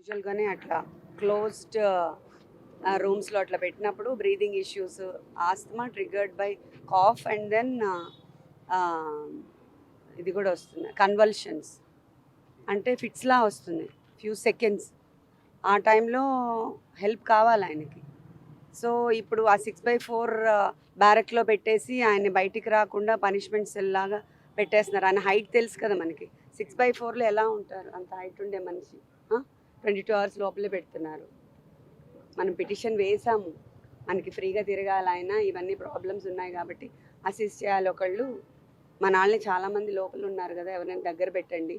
యూజువల్గానే అట్లా క్లోజ్డ్ రూమ్స్లో అట్లా పెట్టినప్పుడు breathing issues, asthma triggered by cough and then ఇది కూడా వస్తుంది కన్వల్షన్స్, అంటే ఫిట్స్లా వస్తుంది ఫ్యూ సెకండ్స్. ఆ టైంలో హెల్ప్ కావాలి ఆయనకి. సో ఇప్పుడు ఆ 6/4 బ్యారక్లో పెట్టేసి ఆయన బయటికి రాకుండా పనిష్మెంట్ సెల్ లాగా పెట్టేస్తున్నారు. ఆయన హైట్ తెలుసు కదా మనకి, 6/4లో ఎలా ఉంటారు అంత హైట్ ఉండే మనిషి? 22 అవర్స్ లోపలే పెడుతున్నారు. మనం పిటిషన్ వేసాము, మనకి ఫ్రీగా తిరగాలి ఆయన, ఇవన్నీ ప్రాబ్లమ్స్ ఉన్నాయి కాబట్టి అసిస్ట్ చేయాలి ఒకళ్ళు. మన వాళ్ళని చాలామంది లోపల ఉన్నారు కదా, ఎవరైనా దగ్గర పెట్టండి,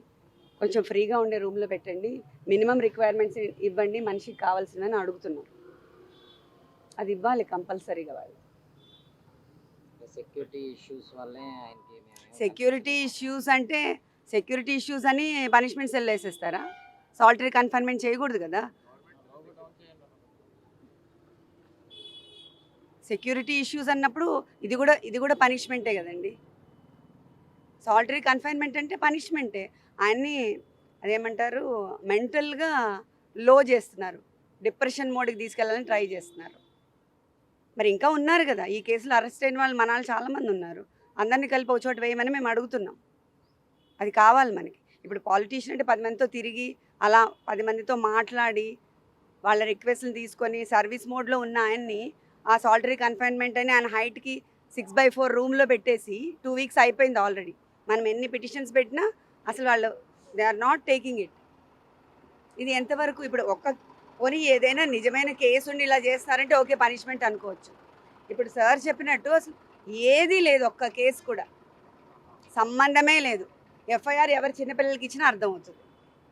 కొంచెం ఫ్రీగా ఉండే రూమ్లో పెట్టండి, మినిమం రిక్వైర్మెంట్స్ ఇవ్వండి, మనిషికి కావాల్సిందని అడుగుతున్నారు. అది ఇవ్వాలి కంపల్సరీగా వాళ్ళు. సెక్యూరిటీ ఇష్యూస్ వల్లే ఆయనకి సెక్యూరిటీ ఇష్యూస్ అంటే సెక్యూరిటీ ఇష్యూస్ అని పనిష్మెంట్ సెల్ వేసేస్తారా? సాలిటరీ కన్ఫైన్మెంట్ చేయకూడదు కదా. సెక్యూరిటీ ఇష్యూస్ అన్నప్పుడు ఇది కూడా పనిష్మెంటే కదండి. సాలిటరీ కన్ఫైన్మెంట్ అంటే పనిష్మెంటే. ఆయన్ని అదేమంటారు, మెంటల్గా లో చేస్తున్నారు, డిప్రెషన్ మోడ్కి తీసుకెళ్ళాలని ట్రై చేస్తున్నారు. మరి ఇంకా ఉన్నారు కదా ఈ కేసులో అరెస్ట్ అయిన వాళ్ళు, మన వాళ్ళు చాలామంది ఉన్నారు. అందరినీ కలిపి ఒక చోట వేయమని మేము అడుగుతున్నాం. అది కావాలి మనకి. ఇప్పుడు పాలిటీషియన్ అంటే 10 మందితో తిరిగి అలా 10 మందితో మాట్లాడి వాళ్ళ రిక్వెస్ట్ని తీసుకొని సర్వీస్ మోడ్లో ఉన్న ఆయన్ని ఆ సాలిటరీ కన్ఫైన్మెంట్ అని ఆయన హైట్కి 6/4 రూమ్లో పెట్టేసి 2 వీక్స్ అయిపోయింది ఆల్రెడీ. మనం ఎన్ని పిటిషన్స్ పెట్టినా అసలు వాళ్ళు they are not taking it. ఇది ఎంతవరకు? ఇప్పుడు పోనీ ఏదైనా నిజమైన కేసు ఉండి ఇలా చేస్తారంటే ఓకే, పనిష్మెంట్ అనుకోవచ్చు. ఇప్పుడు సార్ చెప్పినట్టు అసలు ఏదీ లేదు, ఒక్క కేసు కూడా సంబంధమే లేదు. ఎఫ్ఐఆర్ ఎవరు చిన్నపిల్లలకి ఇచ్చినా అర్థమవుతుంది.